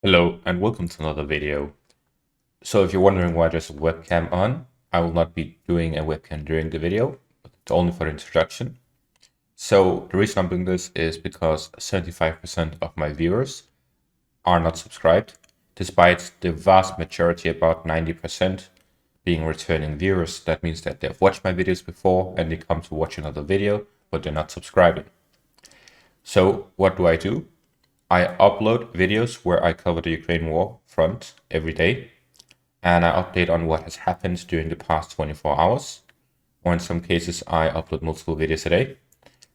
Hello and welcome to another video. So if you're wondering why there's a webcam on, I will not be doing a webcam during the video, but it's only for the introduction. So the reason I'm doing this is because 75% of my viewers are not subscribed, despite the vast majority, about 90%, being returning viewers. That means that they've watched my videos before and they come to watch another video, but they're not subscribing. So what do? I upload videos where I cover the Ukraine war front every day, and I update on what has happened during the past 24 hours, or in some cases, I upload multiple videos a day.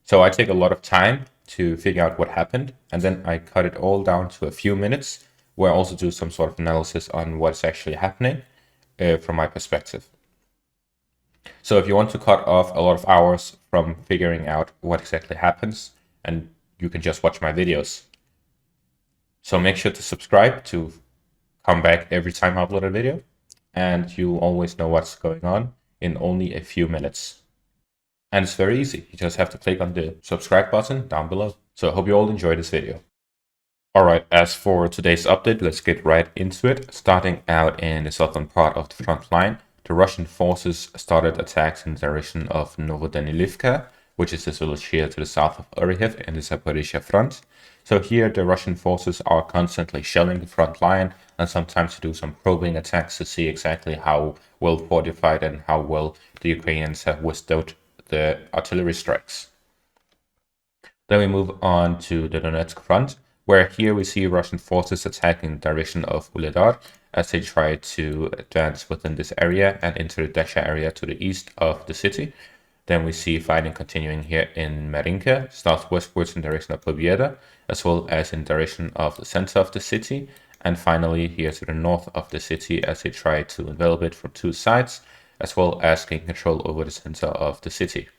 So I take a lot of time to figure out what happened, and then I cut it all down to a few minutes, where I also do some sort of analysis on what's actually happening from my perspective. So if you want to cut off a lot of hours from figuring out what exactly happens, and you can just watch my videos. So make sure to subscribe to come back every time I upload a video, and you'll always know what's going on in only a few minutes. And it's very easy. You just have to click on the subscribe button down below. So I hope you all enjoy this video. Alright, as for today's update, let's get right into it. Starting out in the southern part of the front line, the Russian forces started attacks in the direction of Novodanilivka, which is this village here to the south of Orikhiv in the Zaporizhia front. So here the Russian forces are constantly shelling the front line and sometimes do some probing attacks to see exactly how well fortified and how well the Ukrainians have withstood the artillery strikes. Then we move on to the Donetsk front, where here we see Russian forces attacking the direction of Uledar as they try to advance within this area and into the Desha area to the east of the city. Then we see fighting continuing here in Marinka, southwestwards in the direction of Pobieda, as well as in the direction of the center of the city, and finally here to the north of the city as they try to envelop it from two sides, as well as gain control over the center of the city.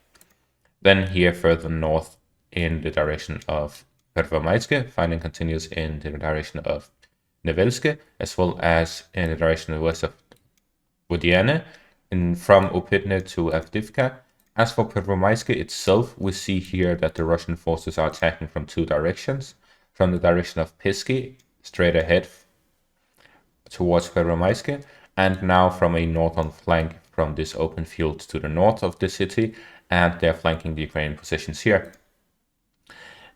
Then here further north in the direction of Pervomaitske, fighting continues in the direction of Nevelske, as well as in the direction west of Vodiane, from Opitne to Avdivka. As for Pervomaitske itself, we see here that the Russian forces are attacking from two directions. From the direction of Pisky, straight ahead towards Pervomaitske, and now from a northern flank from this open field to the north of the city, and they're flanking the Ukrainian positions here.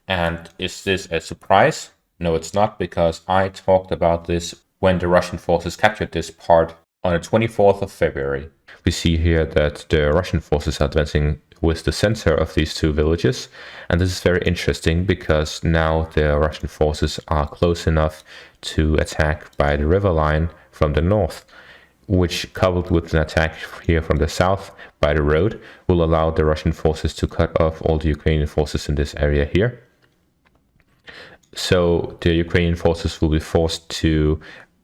And is this a surprise? No, it's not, because I talked about this when the Russian forces captured this part on the 24th of February. We see here that the Russian forces are advancing with the center of these two villages, and this is very interesting because now the Russian forces are close enough to attack by the river line from the north, which, coupled with an attack here from the south by the road, will allow the Russian forces to cut off all the Ukrainian forces in this area here. So the Ukrainian forces will be forced to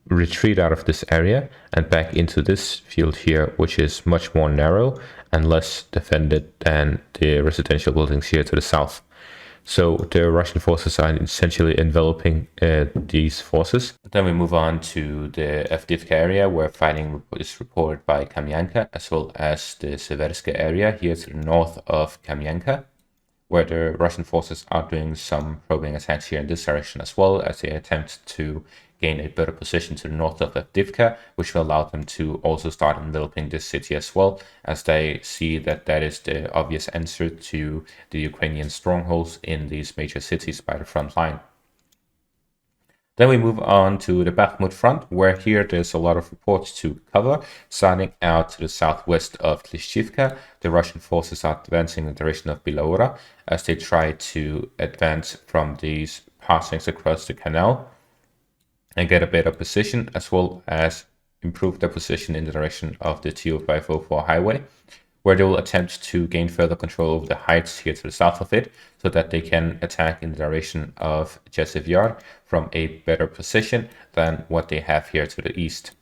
retreat out of this area and back into this field here, which is much more narrow and less defended than the residential buildings here to the south. So the Russian forces are essentially enveloping these forces. Then we move on to the Avdiivka area, where fighting is reported by Kamyanka, as well as the Severska area here to the north of Kamyanka, where the Russian forces are doing some probing attacks here in this direction, as well as they attempt to gain a better position to the north of Avdiivka, which will allow them to also start enveloping this city as well, as they see that that is the obvious answer to the Ukrainian strongholds in these major cities by the front line. Then we move on to the Bakhmut front, where here there's a lot of reports to cover. Starting out to the southwest of Klishchivka, the Russian forces are advancing in the direction of Bilaura as they try to advance from these passings across the canal and get a better position, as well as improve their position in the direction of the TO504 highway, where they will attempt to gain further control over the heights here to the south of it, so that they can attack in the direction of Jezhev Yar from a better position than what they have here to the east.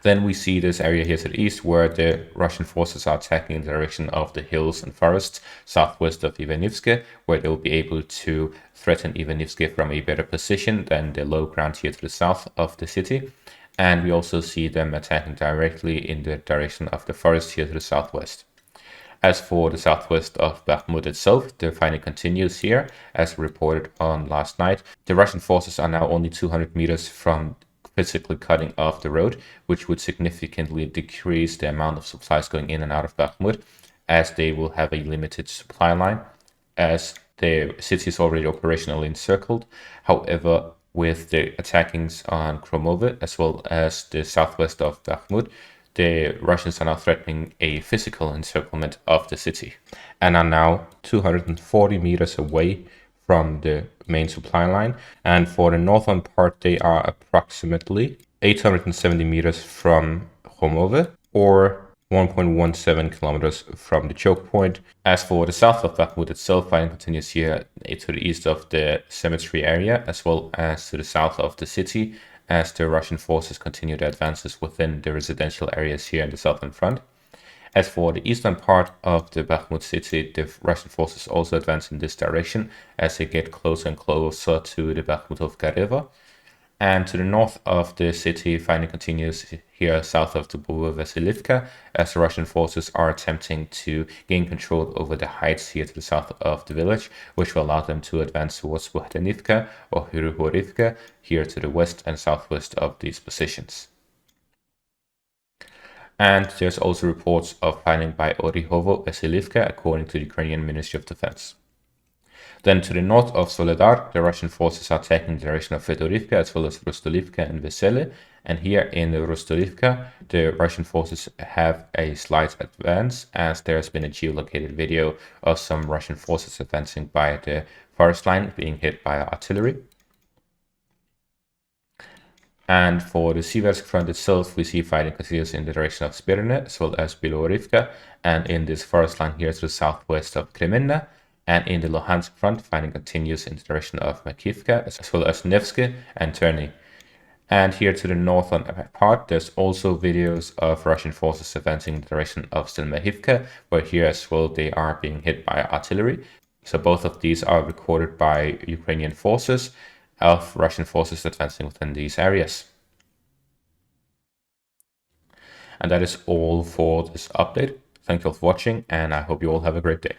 Then we see this area here to the east, where the Russian forces are attacking in the direction of the hills and forests southwest of Ivanivske, where they will be able to threaten Ivanivske from a better position than the low ground here to the south of the city. And we also see them attacking directly in the direction of the forest here to the southwest. As for the southwest of Bakhmut itself, the fighting continues here, as reported on last night. The Russian forces are now only 200 meters from physically cutting off the road, which would significantly decrease the amount of supplies going in and out of Bakhmut, as they will have a limited supply line, as the city is already operationally encircled. However, with the attackings on Kromove, as well as the southwest of Bakhmut, the Russians are now threatening a physical encirclement of the city and are now 240 meters away from the main supply line. And for the northern part, they are approximately 870 meters from Kromove, or 1.17 kilometers from the choke point. As for the south of Bakhmut itself, fighting continues here to the east of the cemetery area, as well as to the south of the city, as the Russian forces continue their advances within the residential areas here in the southern front. As for the eastern part of the Bakhmut city, the Russian forces also advance in this direction as they get closer and closer to the Bakhmut of Gareva. And to the north of the city, fighting continues here south of the Vasilivka, as the Russian forces are attempting to gain control over the heights here to the south of the village, which will allow them to advance towards Buhdanivka or Hyryhorivka here to the west and southwest of these positions. And there's also reports of fighting by Orihovo Vasilivka, according to the Ukrainian Ministry of Defense. Then to the north of Soledar, the Russian forces are taking the direction of Fedorivka, as well as Rostolivka and Vesele. And here in Rostolivka, the Russian forces have a slight advance, as there has been a geolocated video of some Russian forces advancing by the forest line being hit by artillery. And for the Siversk front itself, we see fighting continues in the direction of Spirne, as well as Bilorivka, and in this forest line here to the southwest of Kremenna. And in the Luhansk front, fighting continues in the direction of Makivka, as well as Nevsky and Terny. And here to the northern part, there's also videos of Russian forces advancing in the direction of Stelmahivka, where here as well they are being hit by artillery. So both of these are recorded by Ukrainian forces of Russian forces advancing within these areas. And that is all for this update. Thank you all for watching, and I hope you all have a great day.